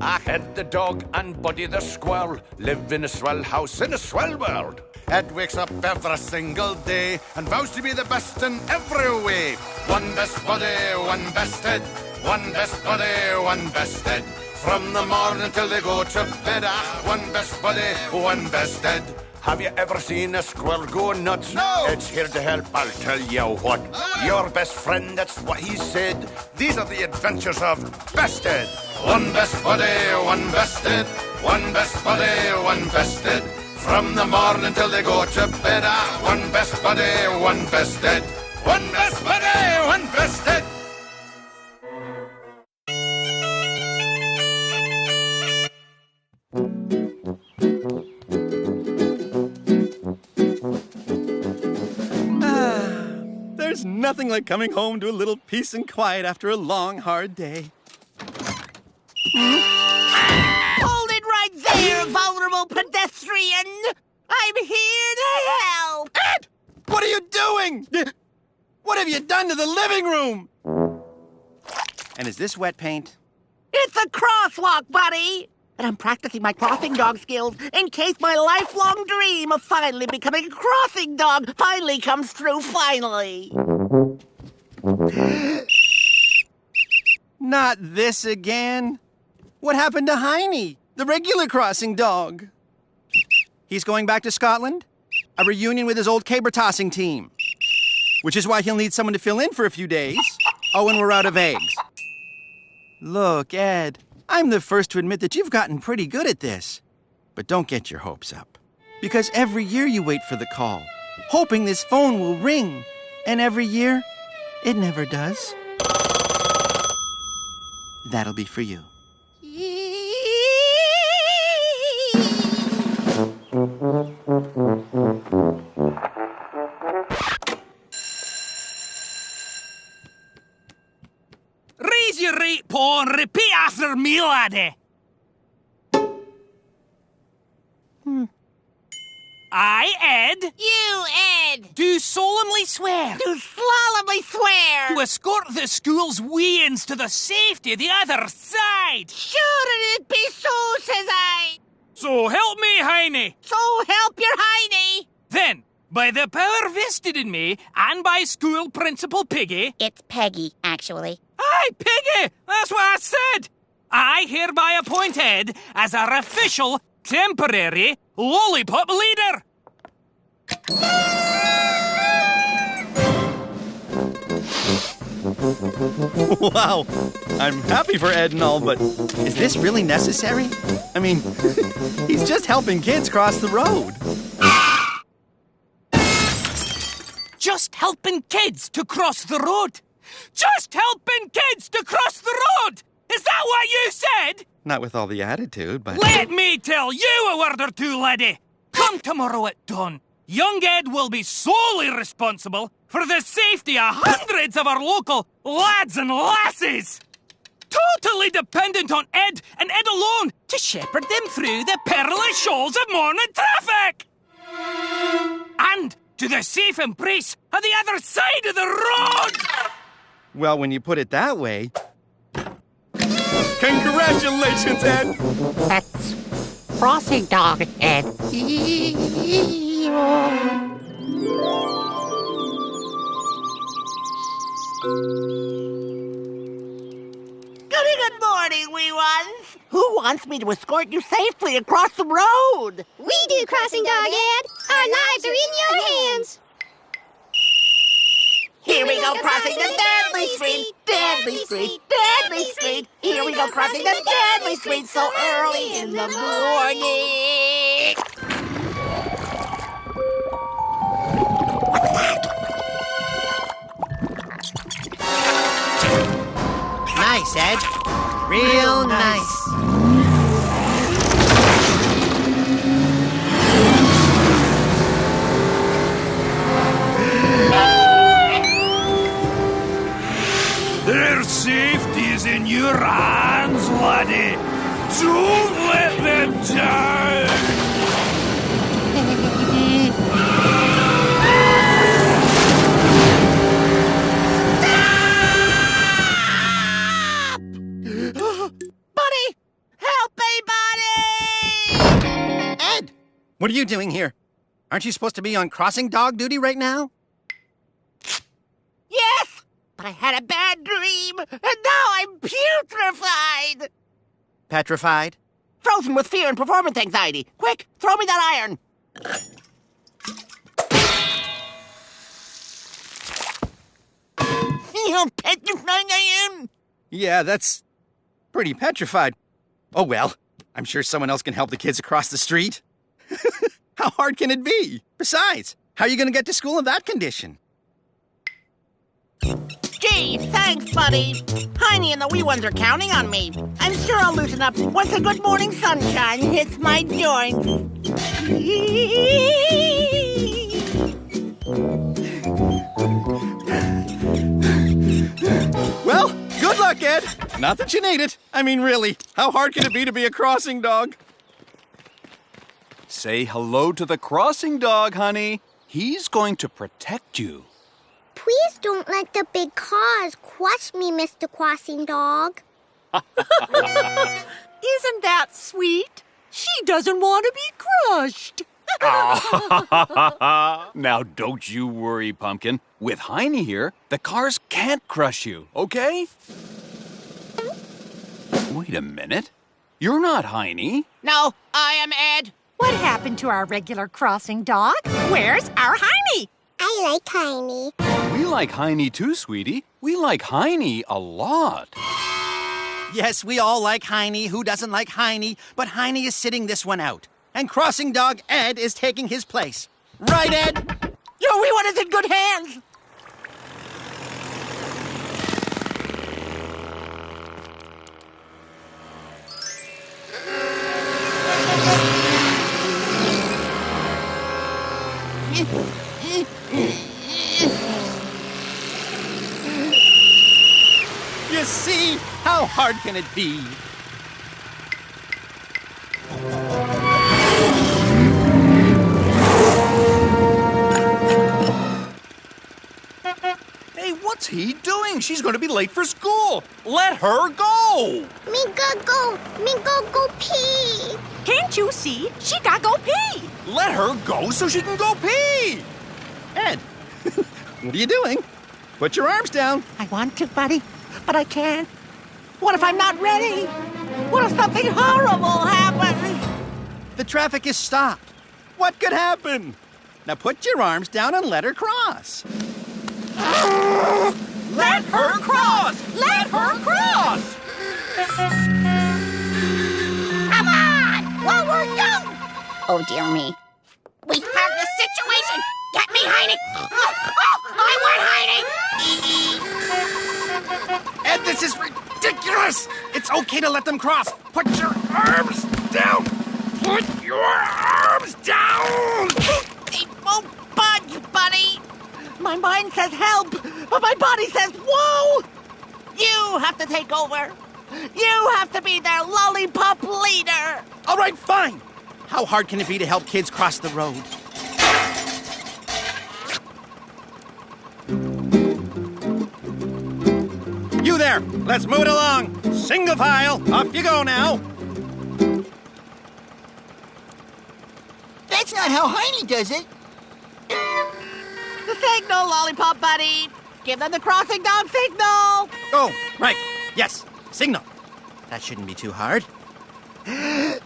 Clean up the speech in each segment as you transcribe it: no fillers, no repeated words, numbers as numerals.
I had the dog and Buddy the squirrel live in a swell house in a swell world. Ed wakes up every single day and vows to be the best in every way. One best Buddy, one best Ed. One best Buddy, one best Ed. From the morning till they go to bed, one best Buddy, one best Ed. Have you ever seen a squirrel go nuts? No! Ed's here to help, I'll tell you what. Your best friend, that's what he said. These are the adventures of Best Ed. One best Buddy, one best Ed. One best Buddy, one best Ed. From the morning till they go to bed, one best Buddy, one best Ed. One best Buddy, one best Ed. There's nothing like coming home to a little peace and quiet after a long, hard day. Hold it right there, vulnerable pedestrian! I'm here to help! Ed! What are you doing? What have you done to the living room? And is this wet paint? It's a crosswalk, buddy! And I'm practicing my crossing dog skills in case my lifelong dream of finally becoming a crossing dog finally comes true, finally. Not this again. What happened to Heine, the regular crossing dog? He's going back to Scotland? A reunion with his old caber tossing team. Which is why he'll need someone to fill in for a few days. Oh, and we're out of eggs. Look, Ed, I'm the first to admit that you've gotten pretty good at this. But don't get your hopes up. Because every year you wait for the call, hoping this phone will ring. And every year, it never does. That'll be for you. Raise your right paw and repeat after me, laddie. I, Ed, You, Ed! do solemnly swear Do solemnly swear! to escort the school's weans to the safety of the other side. Sure it be so, says I. So help me, Heine. So help your hiney. Then, by the power vested in me and by school principal Piggy... It's Peggy, actually. Aye, Piggy! That's what I said! I hereby appoint Ed as our official, temporary, lollipop leader! Wow, I'm happy for Ed and all, but is this really necessary? I mean, he's just helping kids cross the road. Just helping kids to cross the road! Just helping kids to cross the road! Is that what you said? Not with all the attitude, but... Let me tell you a word or two, laddie. Come tomorrow at dawn. Young Ed will be solely responsible for the safety of hundreds of our local lads and lasses. Totally dependent on Ed and Ed alone to shepherd them through the perilous shoals of morning traffic. And to the safe embrace of the other side of the road. Well, when you put it that way... Congratulations, Ed! That's crossing dog, Ed. Good morning, wee ones. Who wants me to escort you safely across the road? We do, Crossing Dog Ed. Our lives are in your hands. Here we go, crossing the deadly street, deadly street, deadly street. Here we go, crossing the deadly street so early in the morning. Nice, Ed. Real nice. Their safety is in your hands, laddie. Don't let them down. Buddy, What are you doing here? Aren't you supposed to be on crossing dog duty right now? Yes, but I had a bad dream, and now I'm putrefied. Petrified? Frozen with fear and performance anxiety. Quick, throw me that iron. See how petrified I am? Yeah, that's pretty petrified. Oh well, I'm sure someone else can help the kids across the street. How hard can it be? Besides, how are you going to get to school in that condition? Gee, thanks, buddy. Heiny and the wee ones are counting on me. I'm sure I'll loosen up once the good morning sunshine hits my joints. Well, good luck, Ed. Not that you need it. I mean, really, how hard can it be to be a crossing dog? Say hello to the crossing dog, honey. He's going to protect you. Please don't let the big cars crush me, Mr. Crossing Dog. Isn't that sweet? She doesn't want to be crushed. Now, don't you worry, Pumpkin. With Heiny here, the cars can't crush you, okay? Wait a minute. You're not Heiny. No, I am Ed. What happened to our regular crossing dog? Where's our Heiny? I like Tiny. We like Heiny too, sweetie. We like Heiny a lot. Yes, we all like Heiny. Who doesn't like Heiny? But Heiny is sitting this one out. And crossing dog Ed is taking his place. Right, Ed? Your wee one is in good hands. You see? How hard can it be? Hey, what's he doing? She's going to be late for school. Let her go. Me go pee. Can't you see? She got go pee. Let her go so she can go pee. Ed, what are you doing? Put your arms down. I want to, buddy, but I can't. What if I'm not ready? What if something horrible happens? The traffic is stopped. What could happen? Now put your arms down and let her cross. Let her cross. Let her cross. Come on! While we're young! Oh, dear me. We have the situation! Get me, Heiny! I want Heiny! Ed, this is ridiculous! It's okay to let them cross. Put your arms down! Put your arms down! They won't budge, buddy. My mind says help, but my body says whoa! You have to take over. You have to be their lollipop leader. All right, fine. How hard can it be to help kids cross the road? You there! Let's move it along. Single file. Off you go now. That's not how Heiny does it. The signal, lollipop buddy. Give them the crossing dog signal. Oh, right. Yes. Signal. That shouldn't be too hard. I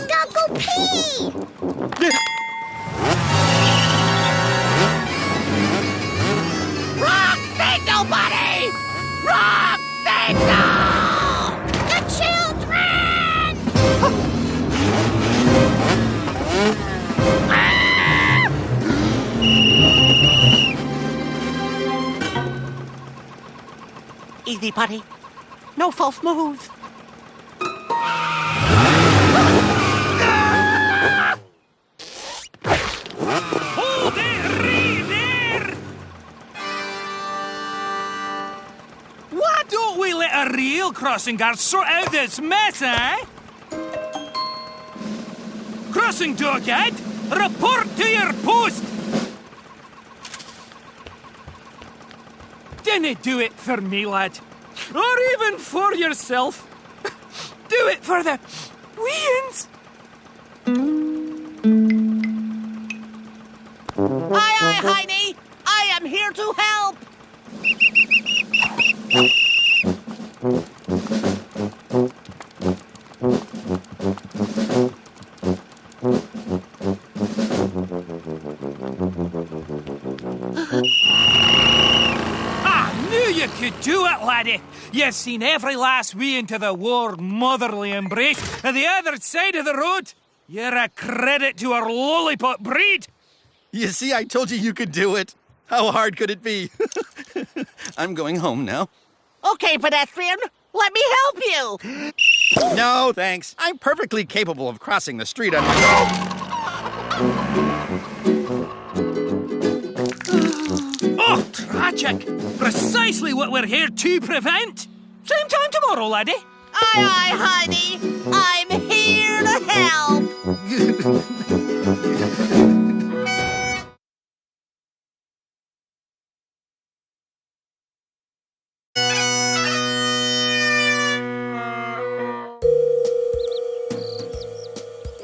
gotta go pee! Wrong signal, buddy! Wrong signal! The children! Easy, buddy. No false moves. Hold it, there! Why don't we let a real crossing guard sort out this mess, eh? Crossing dog, Ed! Report to your post! Dinna do it for me, lad. or even for yourself. Do it for the weans. Aye, aye, Heine. I am here to help. I knew you could do it, laddie. You've seen every last wee into the warm, motherly embrace at the other side of the road. You're a credit to our lollipop breed. You see, I told you could do it. How hard could it be? I'm going home now. Okay, pedestrian, let me help you. No, thanks. I'm perfectly capable of crossing the street on my own. Oh, tragic. Precisely what we're here to prevent. Same time tomorrow, laddie. Aye, aye, Heine. I'm here to help.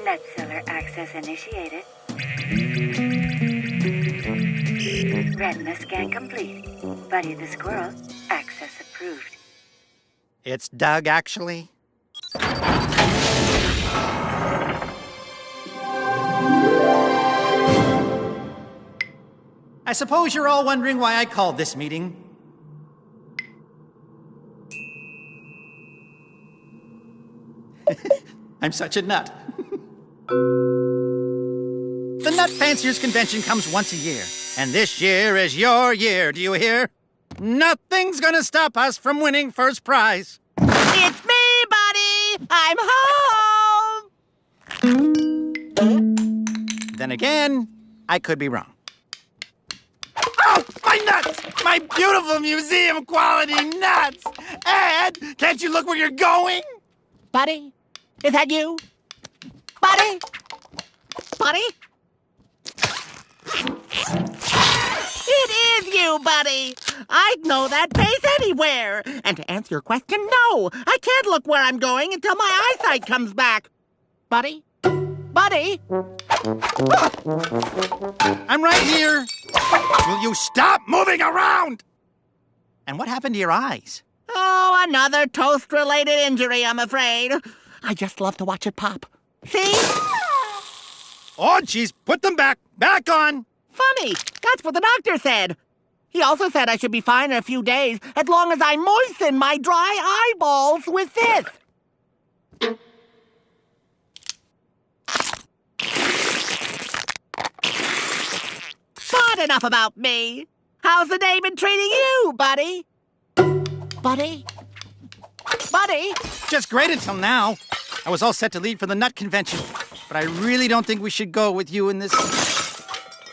Net seller access initiated. Retina scan complete. Buddy the squirrel, access approved. It's Doug, actually. I suppose you're all wondering why I called this meeting. I'm such a nut. The Nut Fanciers Convention comes once a year, and this year is your year, do you hear? Nothing's gonna stop us from winning first prize. It's me, buddy. I'm home. Then again, I could be wrong. Oh, my nuts! My beautiful museum-quality nuts! Ed, can't you look where you're going? Buddy, is that you? Buddy? Buddy? It is you, buddy. I'd know that face anywhere. And to answer your question, no. I can't look where I'm going until my eyesight comes back. Buddy? Buddy? I'm right here. Will you stop moving around? And what happened to your eyes? Oh, another toast-related injury, I'm afraid. I just love to watch it pop. See? Oh, jeez, put them back. Back on. Funny. That's what the doctor said. He also said I should be fine in a few days as long as I moisten my dry eyeballs with this. But enough about me. How's the day been treating you, buddy? Buddy? Buddy? Just great until now. I was all set to leave for the Nut Convention, but I really don't think we should go with you in this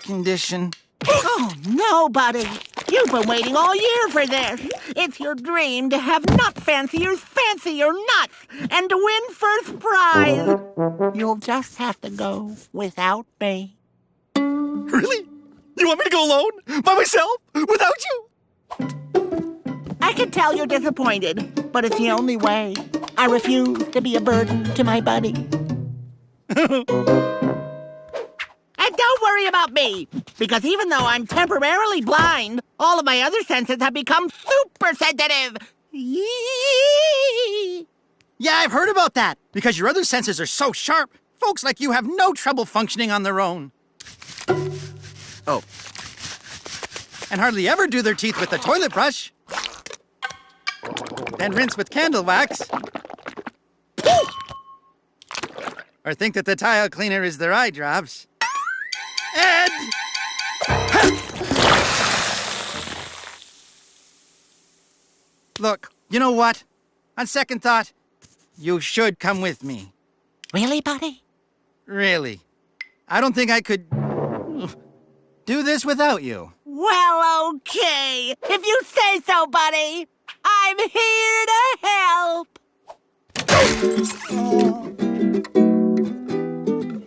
condition. Oh, no, buddy. You've been waiting all year for this. It's your dream to have nut fanciers fancy your nuts and to win first prize. You'll just have to go without me. Really? You want me to go alone? By myself? Without you? I can tell you're disappointed, but it's the only way. I refuse to be a burden to my buddy. And don't worry about me, because even though I'm temporarily blind, all of my other senses have become super sensitive. Yee! Yeah, I've heard about that. Because your other senses are so sharp, folks like you have no trouble functioning on their own. Oh. And hardly ever do their teeth with the toilet brush. Then rinse with candle wax. Or think that the tile cleaner is their eye drops. Ed! Look, you know what? On second thought, you should come with me. Really, buddy? Really. I don't think I could do this without you. Well, okay. If you say so, buddy. I'm here to help.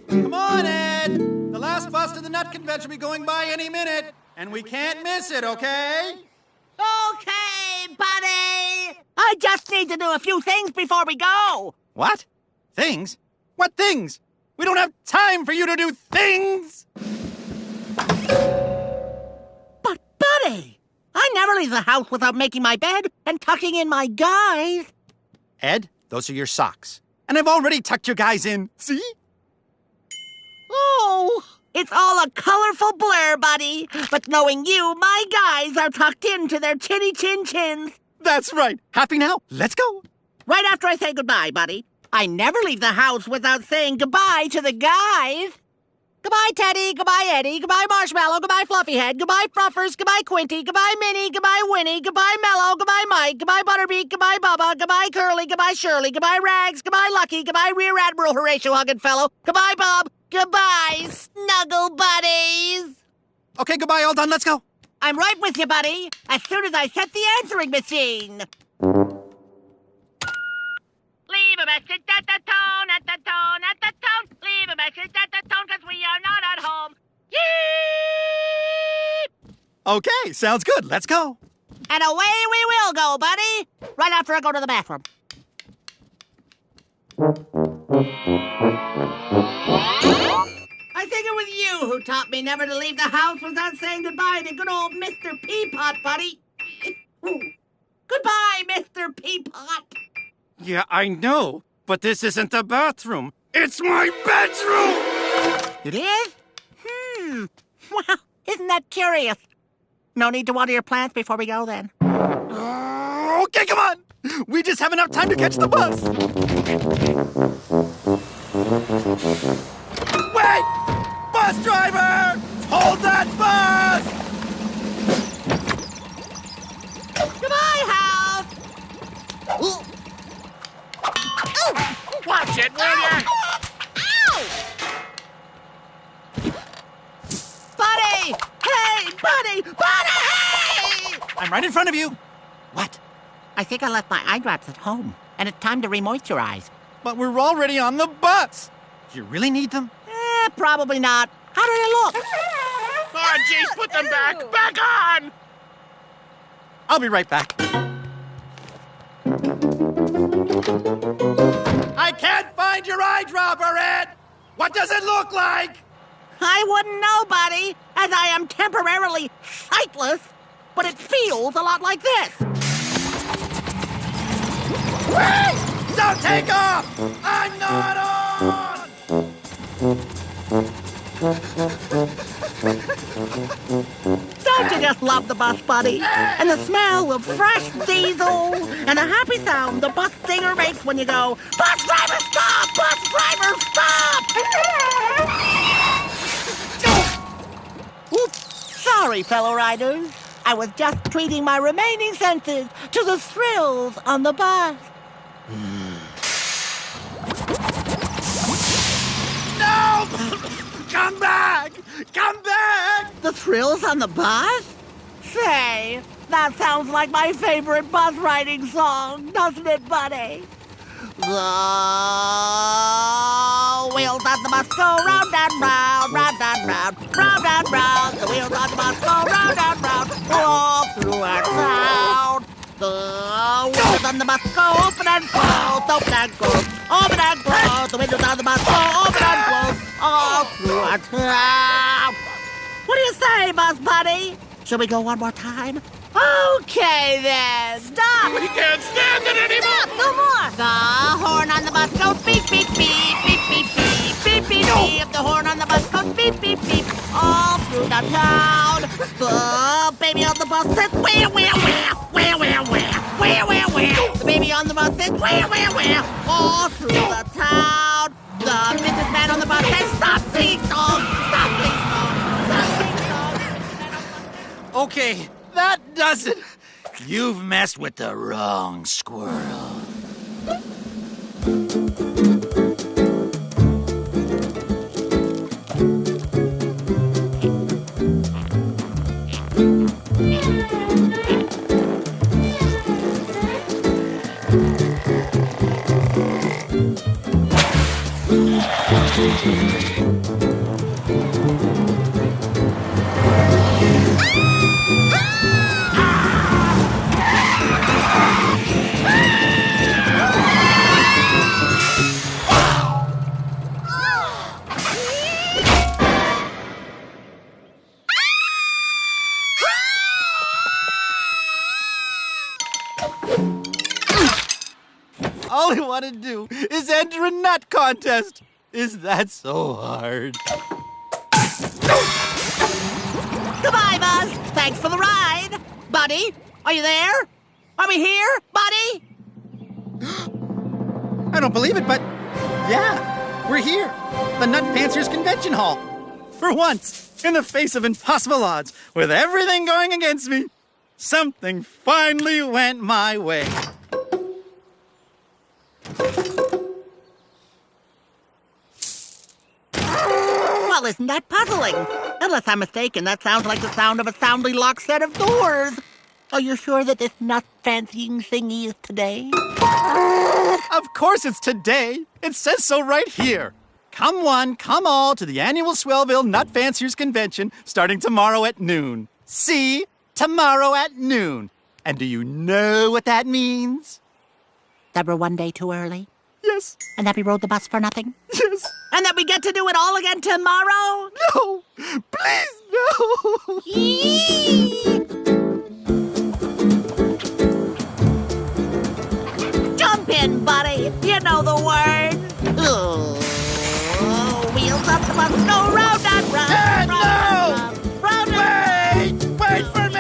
Come on, Ed! The last bus to the Nut Convention will be going by any minute, and we can't miss it, okay? Okay, buddy. I just need to do a few things before we go. What? Things? What things? We don't have time for you to do things! But, Buddy, I never leave the house without making my bed and tucking in my guys. Ed, those are your socks. And I've already tucked your guys in. See? Oh, it's all a colorful blur, Buddy. But knowing you, my guys are tucked into their chinny chin chins. That's right. Happy now? Let's go. Right after I say goodbye, Buddy. I never leave the house without saying goodbye to the guys. Goodbye, Teddy. Goodbye, Eddie. Goodbye, Marshmallow. Goodbye, Fluffyhead. Goodbye, Fruffers. Goodbye, Quinty. Goodbye, Minnie. Goodbye, Winnie. Goodbye, Mellow. Goodbye, Mike. Goodbye, Butterbeak. Goodbye, Bubba. Goodbye, Curly. Goodbye, Shirley. Goodbye, Rags. Goodbye, Lucky. Goodbye, Rear Admiral Horatio Huggin-Fellow. Goodbye, Bob. Goodbye, Snuggle Buddies. Okay, goodbye, all done. Let's go. I'm right with you, Buddy. As soon as I set the answering machine. Leave a message at the tone, at the tone, at the tone. Leave a message at the tone, because we are not at home. Yeep! Okay, sounds good. Let's go. And away we will go, Buddy. Right after I go to the bathroom. I think it was you who taught me never to leave the house without saying goodbye to good old Mr. Peapot, Buddy. Goodbye, Mr. Peapot. Yeah, I know, but this isn't the bathroom. It's my bedroom! It is? Well, isn't that curious? No need to water your plants before we go, then. Okay, come on! We just have enough time to catch the bus! Wait! Bus driver! Hold that bus! Goodbye, house! Ooh. Watch it, will ya? Ow! Buddy! Hey, Buddy! Buddy! I'm right in front of you. What? I think I left my eye drops at home, and it's time to remoisturize. But we're already on the bus. Do you really need them? Probably not. How do they look? Oh, jeez, put them back! Back on! I'll be right back. I can't find your eyedropper, Ed! What does it look like? I wouldn't know, Buddy, as I am temporarily sightless, but it feels a lot like this. Wait! Don't take off! I'm not on! Don't you just love the bus, Buddy? And the smell of fresh diesel, and the happy sound the bus singer makes when you go, "Bus driver, stop! Bus driver, stop!" Oops. Sorry, fellow riders. I was just treating my remaining senses to the thrills on the bus. No! Come back! Come back! The thrills on the bus? Say, that sounds like my favorite bus riding song, doesn't it, Buddy? The wheels on the bus go round and round, round and round, round and round. The wheels on the bus go round and round, all through our town. The windows on the bus go open and close, open and close, open and close. The windows on the bus go open and close, all through our town. What do you say, Bus Buddy? Should we go one more time? Okay, then. Stop! We can't stand it anymore! Stop! No more! The horn on the bus goes beep, beep, beep, beep, beep, beep, beep, beep, beep. The horn on the bus goes beep, beep, beep, all through the town. The baby on the bus says, where, where, where, where, where, where, where, where, where. The baby on the bus says, where, all through the town. The businessman on the bus says, stop singing songs, stop singing songs, stop singing songs. Okay, that does it. You've messed with the wrong squirrel. All I want to do is enter a nut contest. Is that so hard? Goodbye, Buzz. Thanks for the ride. Buddy, are you there? Are we here, buddy? I don't believe it, but yeah, we're here. The Nut Fanciers Convention Hall. For once, in the face of impossible odds, with everything going against me, something finally went my way. Well, isn't that puzzling? Unless I'm mistaken, that sounds like the sound of a soundly locked set of doors. Are you sure that this nut-fancying thingy is today? Of course it's today. It says so right here. Come one, come all to the annual Swellville Nut Fanciers Convention starting tomorrow at noon. See? Tomorrow at noon. And do you know what that means? That we're one day too early? Yes. And that we rode the bus for nothing? Yes. And that we get to do it all again tomorrow? No. Please, no. Jump in, buddy. You know the word. Oh, wheels up the bus, go round and round. No! Round and round. Wait for me!